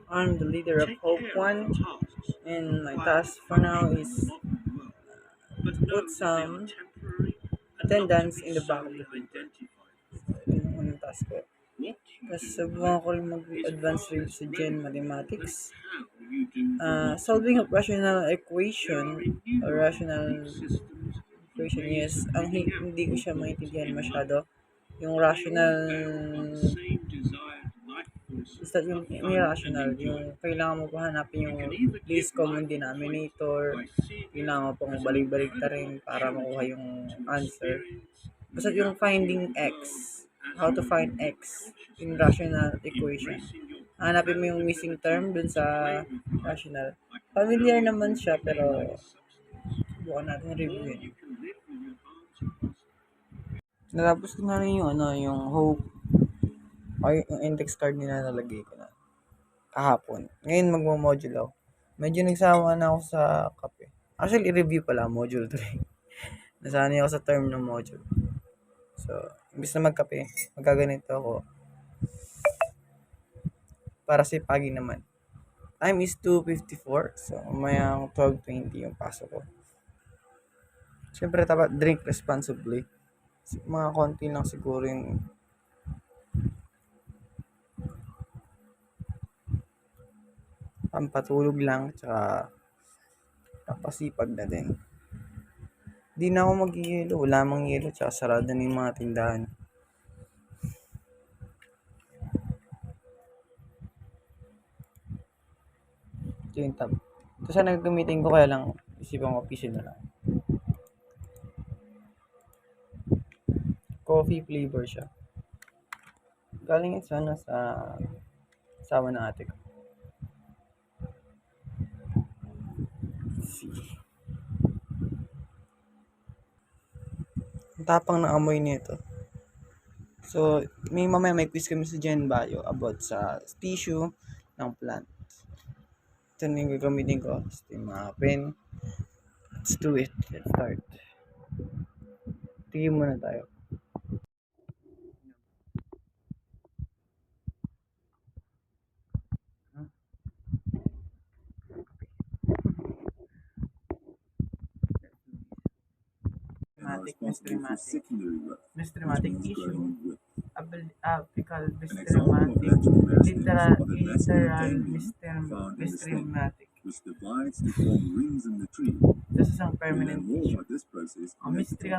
I'm the leader of Hope One, and my task for now is to put some attendance in the back of the paper. Yun yung unang task ko. Tapos subukan ko rin mag-advanced review sa Gen Mathematics. Solving a rational equation or rational equation, yes. Hindi ko siya maintindihan masyado. Yung rational, basta yung irrational, yung kailangan mo pa hanapin yung least common denominator, kailangan mo pang balik-balik ta rin para makuha yung answer. Basta yung finding x, how to find x in rational equation. Hanapin mo yung missing term dun sa rational. Familiar naman siya pero bukan natin reviewin. Natapos ko na rin yung yung hope o yung index card nila nalagay ko na kahapon. Ngayon magmo-module ako. Medyo nagsama na ako sa kape. Actually, review pala, module 3. Nasanay ako sa term ng module. So, imbis na magkape, magaganito ako para sipagin naman. Time is 2:54. So, umayang 12:20 yung pasok ko. Siyempre, dapat drink responsibly. Mga konti lang siguro yung pampatulog lang, tsaka papasipag na din. Di na ako mag-yelo, wala mang yelo, tsaka sarado na yung mga tindahan. Ito yung tab. Ito sana gagamitin ko, kaya lang isipang official na lang. Coffee flavor siya. Galing yan sana sa asawa ng ate ko. Ang tapang ng amoy nito. So, mamaya may quiz kami sa Gen Bio about sa tissue ng plant. Ito na yung gagamitin ko. Ito yung mga pen. Let's do it. Let's start. Tingin muna tayo. Mystery tissue, apical mystery, literal mystery, which divides to form rings in the tree. this is ang permanent tissue. This process Ang mystery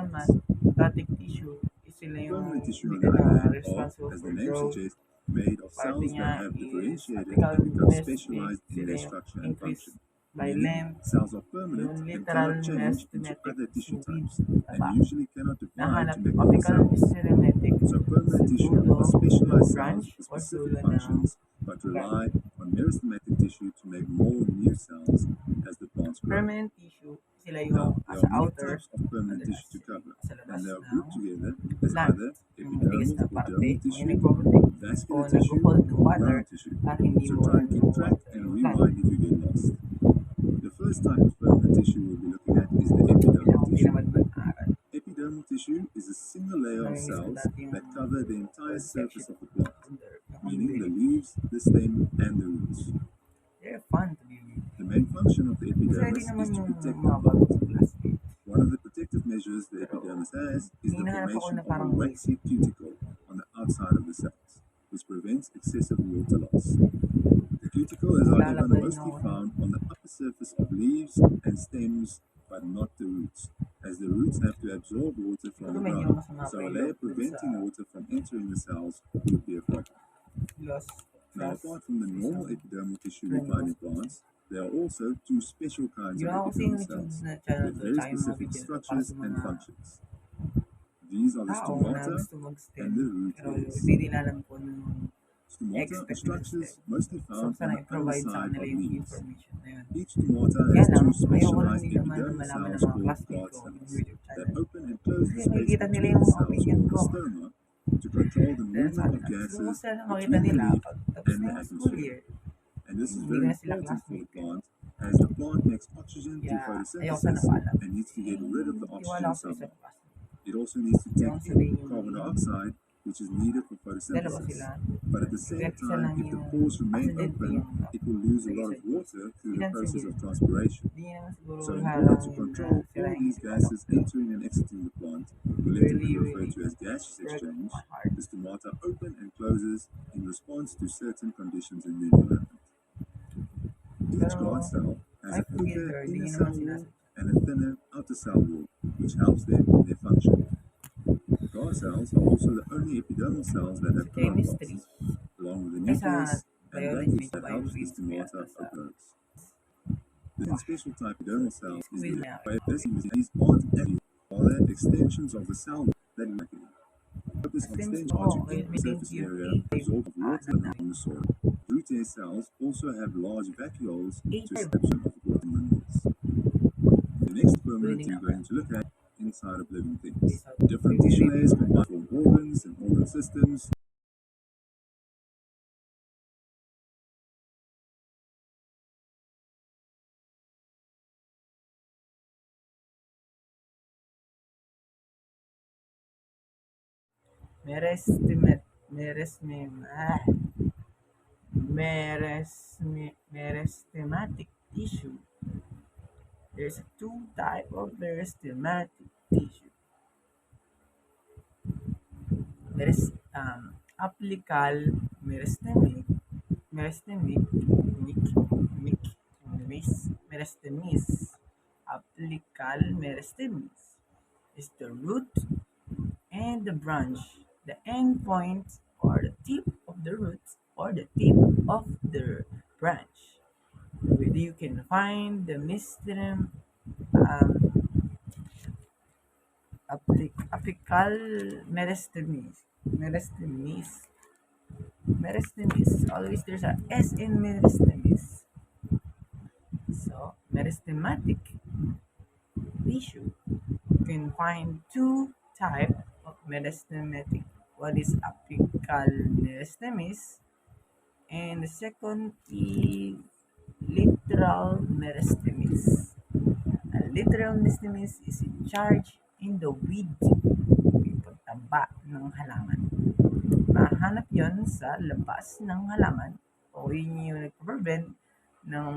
tissue is sila yung permanent tissue hindi ka na responsible as for the name growth. suggests, made of cells Party that niya have is differentiated apical and become nest specialized in sila their yung structure and increase function. by Meaning, length, cells are permanent yung and literal cannot change into mesometic other tissue types, and taba. usually cannot divide Nahanap to make yung more apical cells. mystery, So permanent tissue dulo are specialized branch cells with or specific dulo ng functions, but rely on meristematic tissue to make more new cells as the plants grow. permanent tissue, sila Now, yung there as are many outer, types of permanent madalas tissue to cover, sa and labas they are ng grouped together as plant, either yung matigas epidermal na or parte, dermal yung tissue, nagpo-protect o vascular tissue, nag-hold ng or water ground tissue. para hindi So mo try and keep water track and yung plant. rewind if you get lost. The first type of permanent tissue we'll be looking at is the epidermal Hindi tissue. naman mag-aral. Epidermal tissue is a single layer of Namimiss ko cells dati yung that cover the entire section surface of the plant, yung meaning the under. leaves, the stem, and the roots. They're fun to be with. The main function of the Kasi di epidermis naman is to yung protect the mga plant. bagong classmate. One of the protective measures the epidermis has is the Hinahanap ako formation na of a parang waxy cuticle on the outside of the cells, which prevents excessive water loss. The cuticle is however Lalaban mostly ako. found on the upper surface of leaves and stems, but not the roots, as the roots have to absorb water from Siguro the medyo ground, masama so pa a yung layer loob dun preventing sa water from entering the cells would be a problem. gloss. Now, apart from the normal epidermal tissue we Rainbow. find in plants, there are also two special kinds Yung of ako kasi epidermal yung cells YouTube na channel with to, very tsaka yung mga specific video para structures sa and mga functions. These are the tao na stomata gusto mag-STEM. and the root Pero hairs. hindi nila alam kung ano Stomata are expect ng structures STEM. mostly So, found on sana the i-provide sa underside kanila of yung leaves. information na yun. Each stomata Kaya has lang, two ayoko lang specialized din naman epidermal malaman ng cells mga called classmate guard ko yung cells YouTube that channel. open and close the Kasi space makikita nila between yung the mga cells opinion called the ko. stoma to control the Dahil movement of sana, gusto ko gases sana makita between the nila leaf pag tapos and na the yung school atmosphere. year. And this is Hindi very na sila important for the classmate. plant as the plant makes oxygen through Kaya, ayoko sana photosynthesis paalam. and needs to get rid of the Tiwala oxygen ko sa somewhere. isang classmate. It also needs to Hindi take ako in sabihin carbon yung dioxide, which is needed for Dalawa photosynthesis. sila. But at the same Isa time, lang if the yung pores remain accident open, yung it will lose a lot of water through the process of transpiration. Hindi naman siguro So in order to halangin na control all sirain these yung gases product. entering and exiting the plant, collectively Really, referred to as gaseous broke exchange, my heart. the stomata open and closes in response to certain conditions in the environment. Each Pero, guard cell has I a forgive thicker her, di inner niya cell naman wall sinasadya. and a thinner outer cell wall, which helps them in their function. Guard cells are also the only epidermal cells that have Chemistry. chloroplasts, along with the Ay, sa nucleus, and that biology, is medyo that helps the bio-quiz ko stomata yata sa open. This special type epidermal cells is quiz the na this these aren't actually rather extensions of the cell that lack it. The purpose of Stems extension ko, are to okay, increase may surface thank area you. absorb of water from the soil. Root hair cells also have large vacuoles to absorption of water minerals. The next permanent thing we're going to look at inside of living things. Different tissue layers combine from organs and organ systems. Meristematic tissue. There's two type of meristematic tissue. Meris, apical meristemic, meristemic, mic, mic, meristemis. Apical meristemis is the root and the branch, the end point or the tip of the root or the tip of the branch. You can find the mystery apical meristemis. Meristemis. Meristemis. Always there's a S in meristemis. So, meristematic tissue. You can find two types of meristematic. One is apical meristemis, and the second is literal meristemis. A literal meristemis is in charge in the weed, yung pagtaba ng halaman. Mahanap yon sa labas ng halaman o yun yung nagpo-prevent ng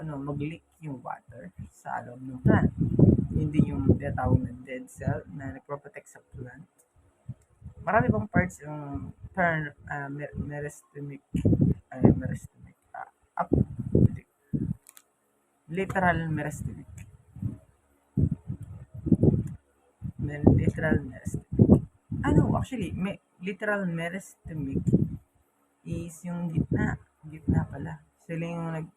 mag-leak yung water sa loob ng plant. Yun din yung tinatawag na dead cell na nagpo-protect sa plant. Marami pang parts yung meristemic, literal meristemic. Literal meristemic. Actually, literal meristemic is yung gitna. Gitna pala. Sila yung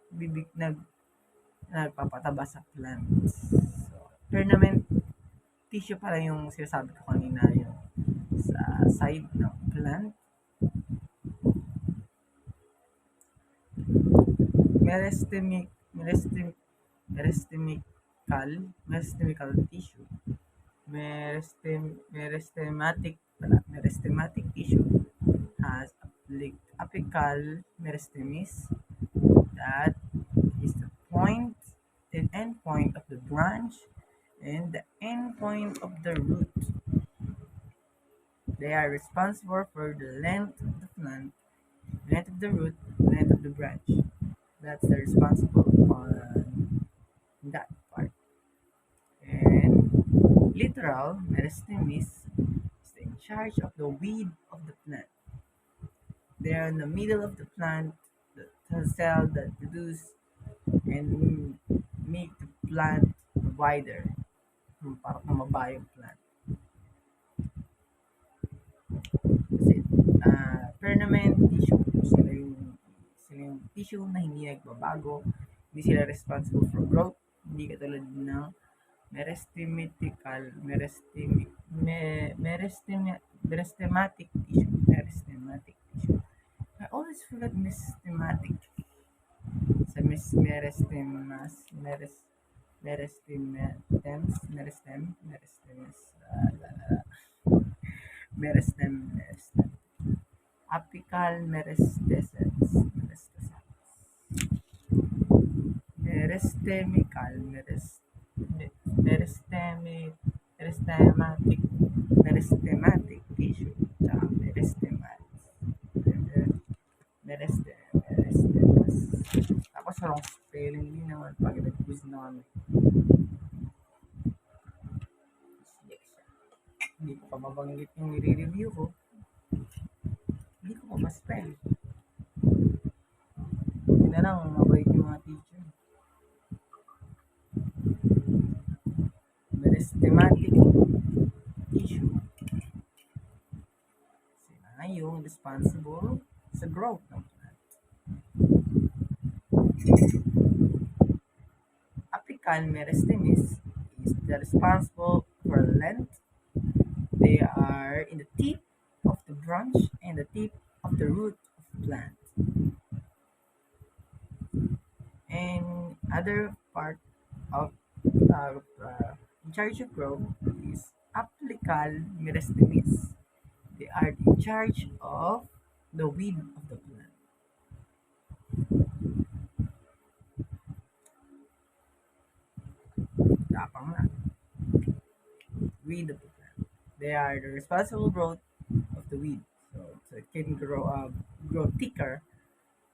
nagpapataba sa plants. So, permanent tissue pala yung sinasabi ko kanina yung sa side ng plant. Meristemical tissue. Meristematic tissue has apical meristemis that is the point and end point of the branch and the end point of the root. They are responsible for the length of the plant, length of the root, length of the branch. That's the responsible on that part. And literal meristemis is in charge of the weed of the plant. They are in the middle of the plant, the cell that produce and make the plant wider para pumaba yung plant. Kasi permanent tissue, sila yung tissue na hindi nagbabago, hindi sila responsible for growth, hindi katulad ng meristematic tissue. I always forget meristematic. Sa meristem, apical meristemical, meristematic tissue, tsaka Kaso wrong spelling din naman pag nag-quiz na kami. Dyslexia. Hindi ko pa mabanggit yung i-review ko. Hindi ko pa ma-spell. Yun na lang, mabait yung mga teacher. Meristematic tissue. Sila yung responsible sa growth ng plant. Apical meristems is the responsible for length. They are in the tip of the branch and the tip of the root of the plant. And other part of in charge of growth is apical meristems. They are in charge of the weed of the plant. Tapang na. Weed of the plant. They are the responsible growth of the weed. So it can grow thicker.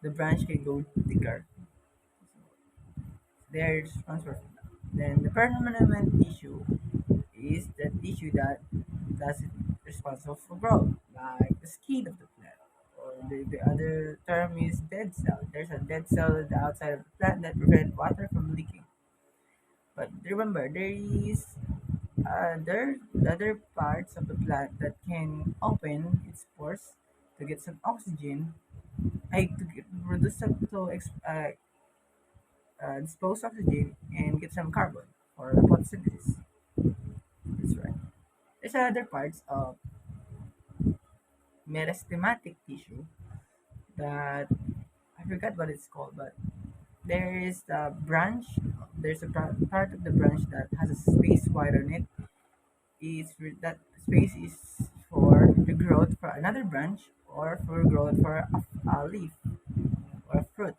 The branch can grow thicker. They are responsible for that. Then the permanent tissue is the tissue that doesn't responsible for growth, like the skin of the plant. Or the other term is dead cell. There's a dead cell at the outside of the plant that prevent water from leaking. But remember, there are other parts of the plant that can open its pores to get some oxygen, produce some dispose oxygen and get some carbon for photosynthesis. That's right. There's other parts of meristematic tissue that I forgot what it's called, but there is a branch. There's a part of the branch that has a space wide on it. That space is for the growth for another branch or for growth for a leaf or a fruit.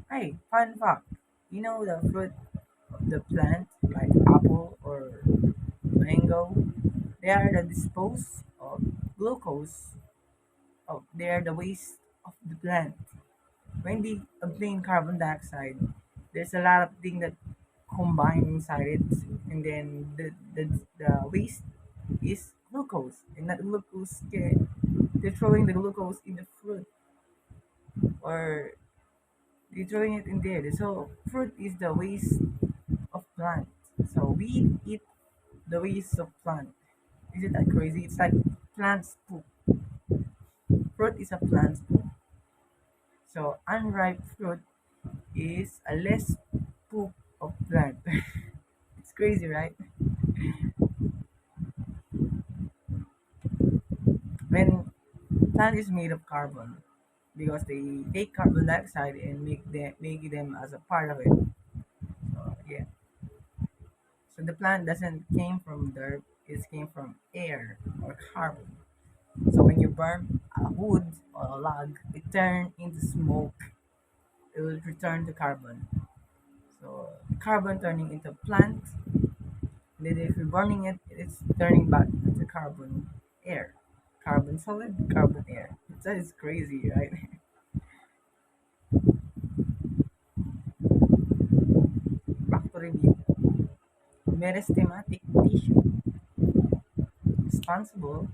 Hey, fun fact. You know the fruit of the plant like apple or mango, they are the dispose of glucose. Oh, they are the waste of the plant. When they obtain carbon dioxide, there's a lot of things that combine inside it, and then the waste is glucose, and that glucose they're throwing the glucose in the fruit or they're throwing it in there. So fruit is the waste of plant. So we eat the waste of plant. Is it that crazy? It's like plants poop. Fruit is a plant poop. So unripe fruit is a less poop of plant. It's crazy, right? When plant is made of carbon because they take carbon dioxide and make them as a part of it. So yeah. So the plant doesn't came from dirt, it came from air or carbon. So when you burn a wood or a log, it turns into smoke. It will return to carbon. So carbon turning into plant. Then if you're burning it, it's turning back into carbon air. Carbon solid, carbon air. That is crazy, right? Back to review. Meristematic tissue responsible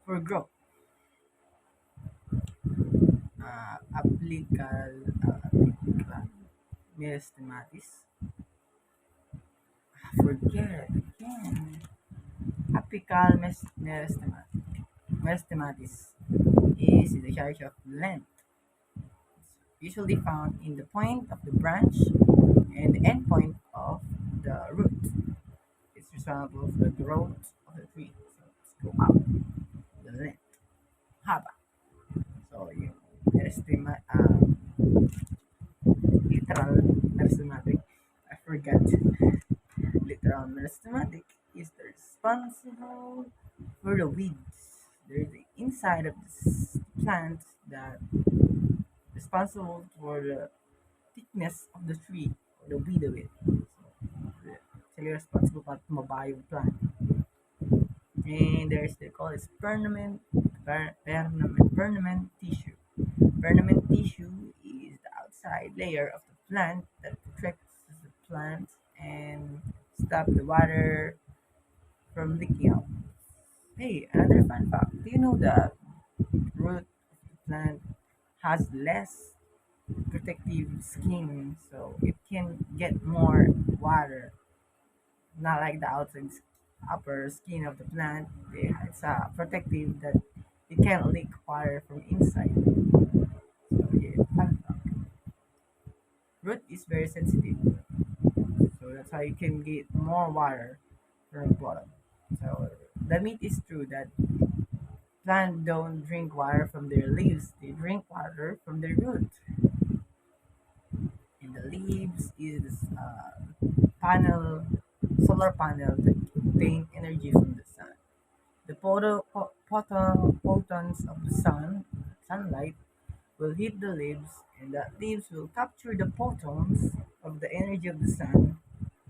for growth. Apical meristematis. Forget it again. Apical meristematis is in charge of length, usually found in the point of the branch and the end point of the root. It's responsible for the growth of the tree. So let's go up the length. Haba. So yung literal meristematic. I forgot. Literal meristematic is the responsible for the weeds. There's the inside of this plant that responsible for the thickness of the tree or the weed of it. So, sila responsible para tumaba yung plant. And there's they call it permanent tissue. Permanent tissue is the inside layer of the plant that protects the plant and stop the water from leaking out. Hey, another fun fact. Do you know that root of the plant has less protective skin, so it can get more water, not like the upper skin of the plant. It's a protective that it can't leak water from inside. So yeah, fun fact. Root is very sensitive, so that's how you can get more water from the bottom. So the myth is true that plants don't drink water from their leaves; they drink water from their root. And the leaves is panel, solar panel that contain energy from the sun. The photons of the sunlight, will hit the leaves, and the leaves will capture the photons of the energy of the sun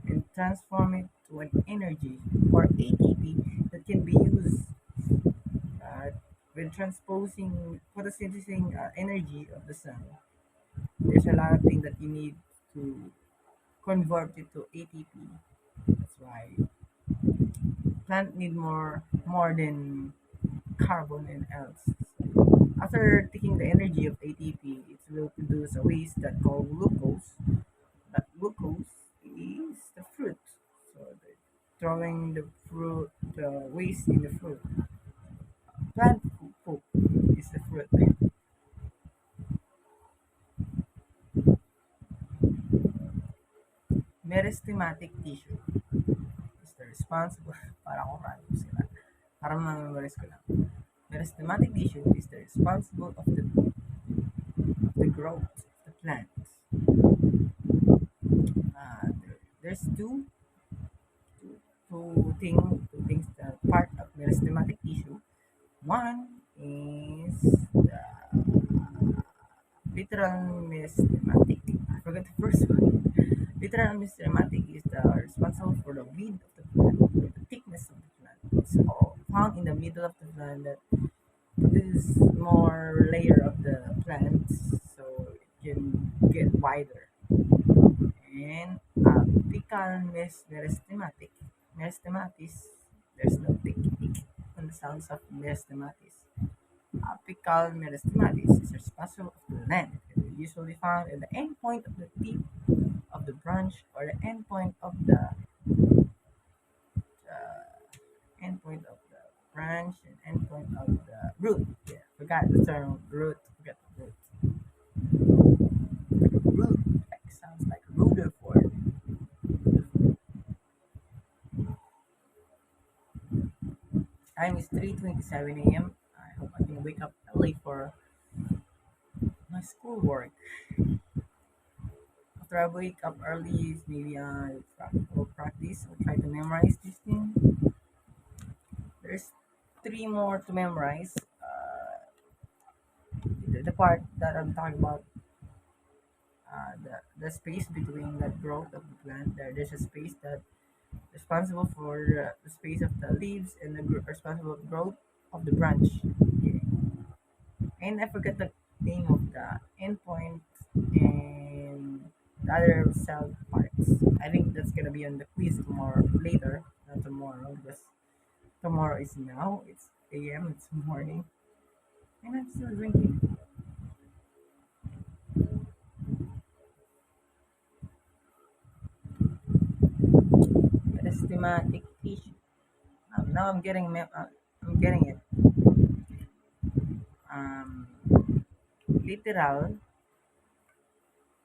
and transform it to an energy or ATP that can be used uh, when transposing photosynthesizing energy of the sun. There's a lot of things that you need to convert it to ATP. That's why plant need more than carbon and else. After taking the energy of ATP, it will produce a waste that called glucose. That glucose is the fruit. So throwing the fruit, the waste in the fruit. Plant poop is the fruit. Meristematic tissue is the responsible para ako random sila. Para ma-memorize ko lang. Meristematic tissue is the responsible of the growth of the plant. There's two things that part of meristematic tissue. One is the literal meristematic. I forgot the first one. Literal meristematic is the responsible for the width of the plant, or the thickness of the plant. It's all found in the middle of the plant that produce more layer of the plant, so it can get wider. And apical meristematic. Meristematis, there's no tick tick on the sounds of meristematis. Apical meristematis is responsible of the length. It is usually found at the end point of the tip of the branch or the end point of the branch and end point of the root. Yeah, forgot the term root. Forgot the root. Root like, sounds like Rutherford. Time is 3:27 a.m. I hope I can wake up early for my schoolwork. After I wake up early, maybe I will practice or try to memorize this thing. There's three more to memorize. The part that I'm talking about, the space between the growth of the plant. There's a space that responsible for the space of the leaves and the responsible for growth of the branch. Yeah. And I forget the name of the endpoint and the other cell parts. I think that's gonna be on the quiz tomorrow later, not tomorrow, because tomorrow is now. It's AM. It's morning, and I'm still drinking. Systematic tissue. Now I'm getting it. Um, literal,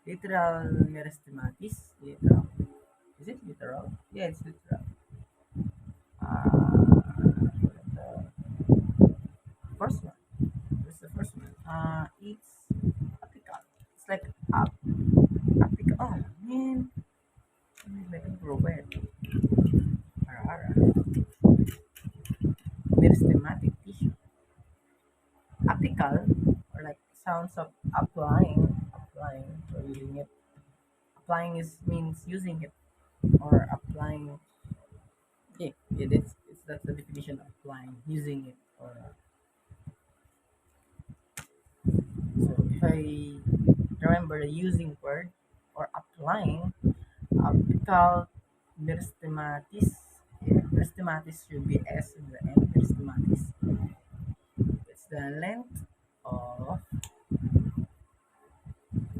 literal meristematis. Literal. Is it literal? Yeah, it's literal. The first one. What's the first one? It's apical. It's like apical. Oh man, let me grow it. Ara. Meristematic tissue. Apical, or like sounds of applying, or using it. Applying is means using it or applying. Yeah, it's that's the definition of applying, using it. Or so if I Remember the using word or applying apical meristematis. Yeah, meristematis should be S in the end. Meristematis. It's the length of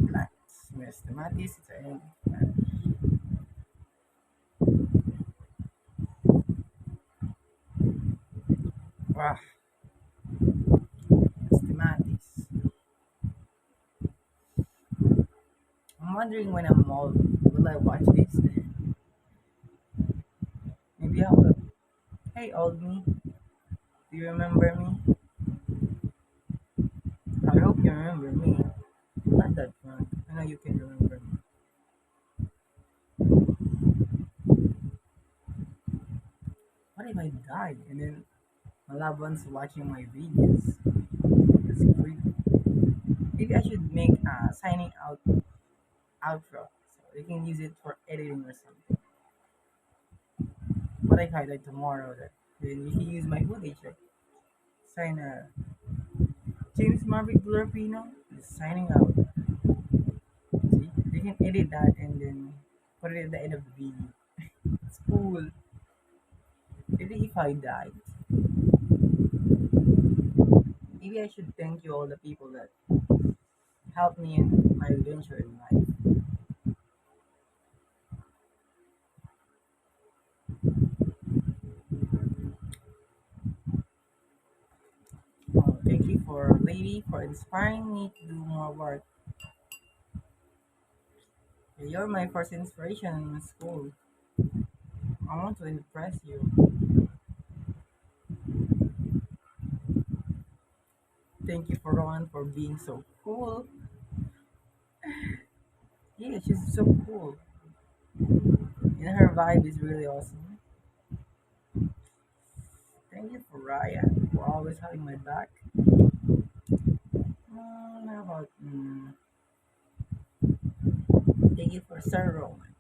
plants. Meristematis is the end of plant. Wow, meristematis. I'm wondering when I'm old, will I watch this? Maybe I will. Hey, old me, do you remember me? I hope you remember me. Not that one. I know you can remember me. What if I died and then my loved ones watching my videos? That's creepy. Maybe I should make a signing out outro so they can use it for editing or something. What if I die tomorrow? That then you can use my footage like sign James Marvick Blurpino is signing out. See, they can edit that and then put it at the end of the video. It's cool. Maybe if I died, maybe I should thank you all the people that helped me in my adventure in life. Thank you for lady for inspiring me to do more work. You're my first inspiration in school. I want to impress you. Thank you for Ron for being so cool. Yeah, she's so cool. And her vibe is really awesome. Thank you for Raya for always having my back. How about thank you for Sir Rowan.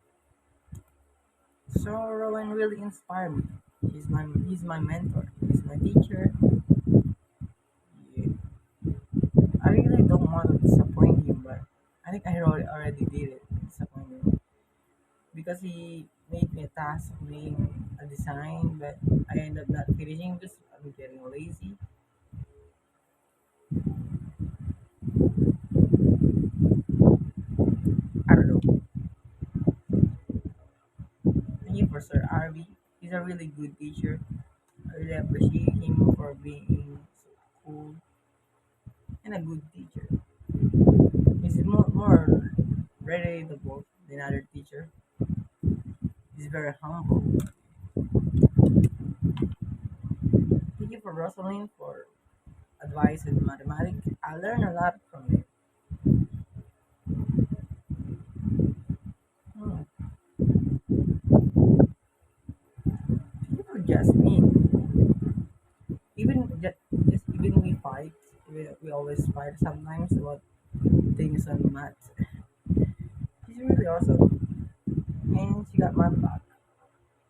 Sir Rowan really inspired me. He's my mentor. He's my teacher. Yeah. I really don't want to disappoint him, but I think I already did it. Disappoint him because he made me a task of making a design, but I ended up not finishing because I'm getting lazy. I don't know. Thank you for Sir RV. He's a really good teacher. I really appreciate him for being so cool and a good teacher. He's more relatable than other teacher. He's very humble. Thank you for Rosalind for advice in mathematics. I learned a lot from it. Hmm. Thank you for Jasmine. Just even we fight, we always fight sometimes about things on math. She's really awesome, and she got my back.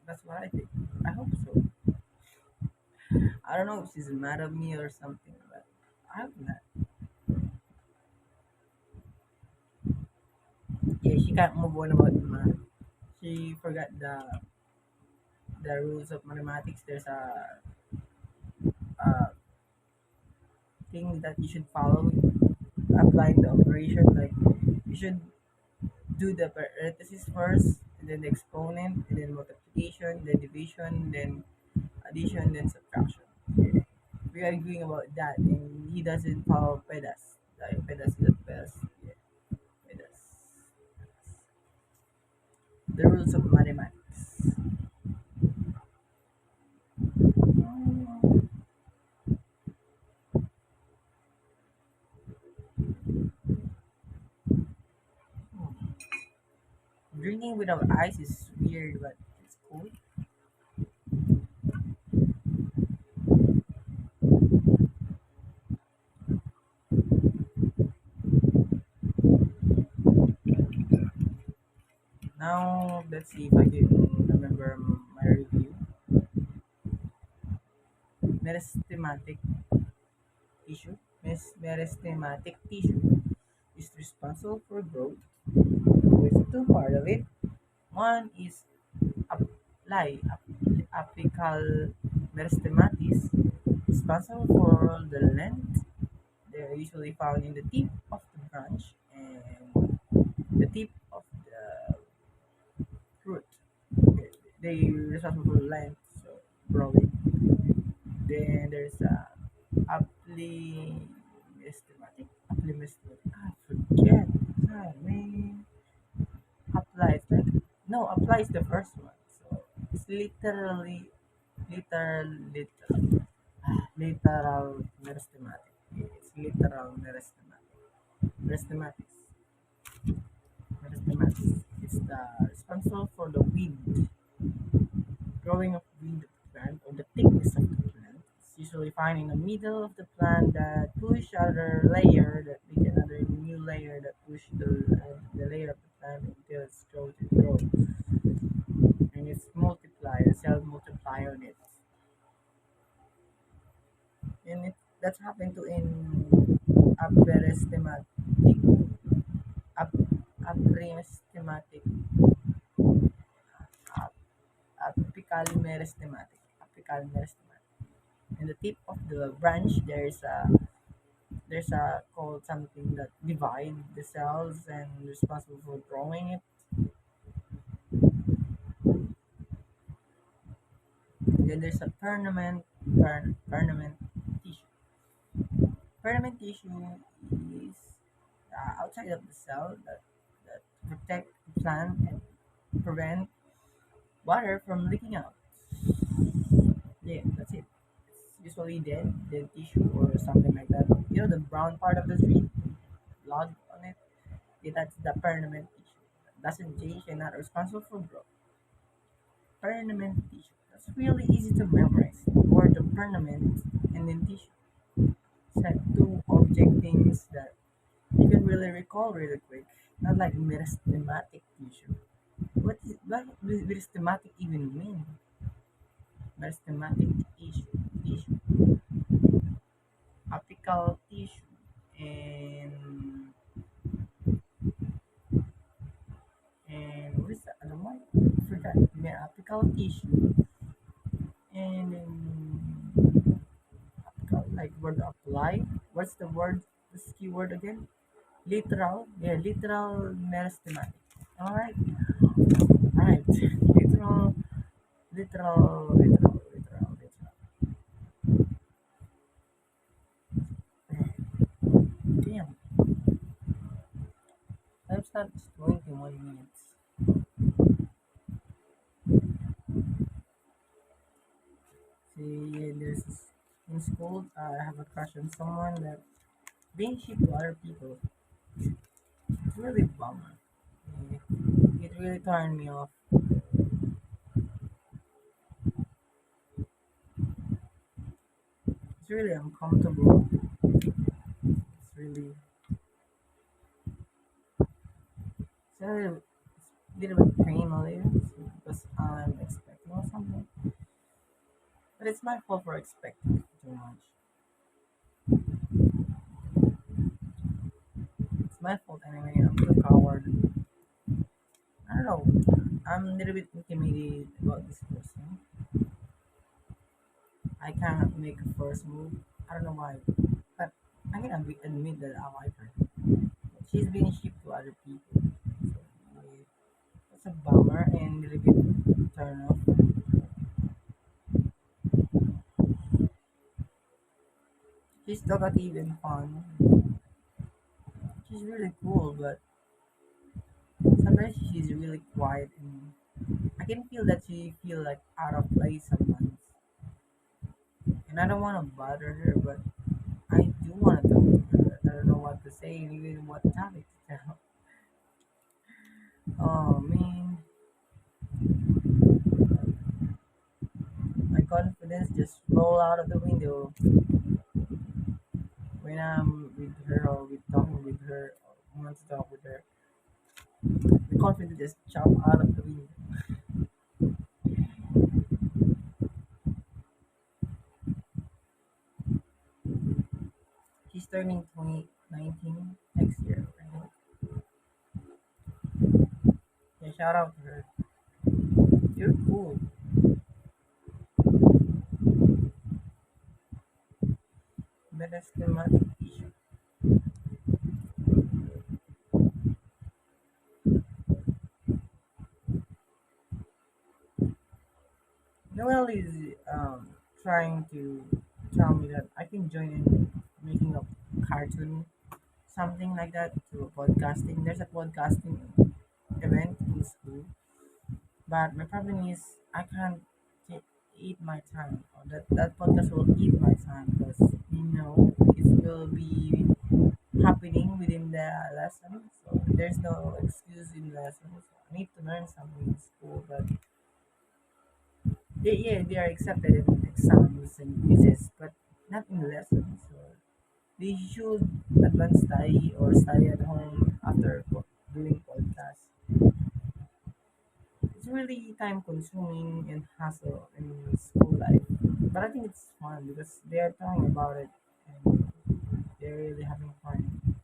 That's what I think. I hope so. I don't know if she's mad at me or something, but I hope not. Yeah, she can't move on about math. She forgot the rules of mathematics. There's a thing that you should follow applying the operation. Like you should do the parenthesis first, and then the exponent, and then multiplication, then division, then addition, then subtraction. Yeah. We are arguing about that, and he doesn't follow PEDAS. Like PEDAS is the best. Yeah, PEDAS. The rules of mathematics. Mm, Drinking without ice is weird, but it's cool. Now let's see if I can remember my review. Meristematic tissue. Meristematic tissue is responsible for growth. There's two part of it. One is apical meristematis, responsible for the length. They're usually found in the tip of the branch and the tip of the fruit. They responsible for length, so growing. Then there's aplimestematic. I forget. Ah, man. Apply is like no, apply is the first one. So it's literally literal meristematic. It's literal meristematic. Meristematics. Meristematics. It's the responsible for the wind, growing of wind of the plant or the thickness of the plant. It's usually found in the middle of the plant that push other layer that make another new layer that push the layer of the plant until it's grows and grows. And it's multiply, the cell multiply on it. And that's happened to in aperistematic, ap, aperistematic, ap, apical meristematic, apical meristematic. In the tip of the branch, there's a called something that divide the cells and responsible for growing it. And then there's a permanent tissue. Permanent tissue is outside of the cell that protect the plant and prevent water from leaking out. Yeah, that's it. It's usually dead tissue or something like that. You know the brown part of the tree, blood on it. Yeah, that's the permanent tissue. Doesn't change and not responsible for growth. Permanent tissue. That's really easy to memorize. The word of permanent and then tissue. It's like two object things that you can really recall really quick. Not like meristematic tissue. What does meristematic even mean? Meristematic tissue, apical tissue, and what is the other one? I forgot. Yeah, apical tissue, and apical, like word apply. What's the word? This keyword again? Literal. Yeah, literal meristematic. All right, all right. Literal. Damn, timestamp is 21 minutes. See, in school, I have a crush on someone that being cheap to other people. It's really a bummer. Eh, It really turned me off. It's really uncomfortable. It's a little bit painful because I'm expecting something. But it's my fault for expecting too much. It's my fault anyway. I'm the coward. I don't know. I'm a little bit intimidated about this person. I cannot make a first move. I don't know why. But I can admit that I like her. She's being shipped to other people. So, yeah, it's a bummer and a little bit turn off. She's talkative and fun. She's really cool, but sometimes she's really quiet and I can feel that she feel like out of place sometimes. And I don't want to bother her, but I do want to talk to her. I don't know what to say, even what topic to tell. Oh man, my confidence just roll out of the window when I'm with her or with talking with her or want to talk with her. The confidence just jump out of the window. She's turning 2019 next year. shout out to her. You're cool. Meristematic tissue. Noel is trying to tell me that I can join in making a cartoon, something like that, to podcasting. There's a podcasting event in school, but my problem is I can't eat my time. Or that podcast will eat my time because it will be happening within the lesson. So there's no excuse in lessons. I need to learn something in school, but they are accepted in exams and quizzes, but not in lessons. So they should advance study or study at home after doing podcasts. It's really time consuming and hassle in school life, but I think it's fun because they are talking about it and they're really having fun.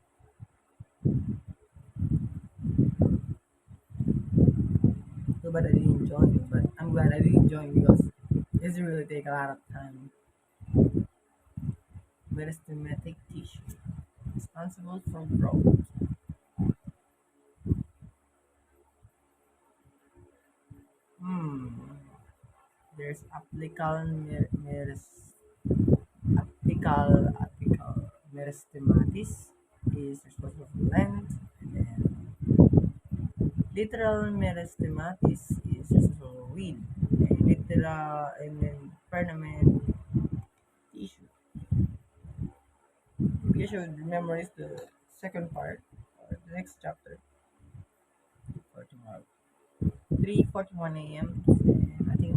So, but I didn't join. But I'm glad I didn't join because it's really take a lot of time. Meristematic tissue responsible for growth. Hmm. There's apical meristematis is responsible for length, and then literal meristematis is responsible for width. Literal and then permanent tissue. You should memorize the second part or the next chapter for tomorrow. 3:41 a.m. I think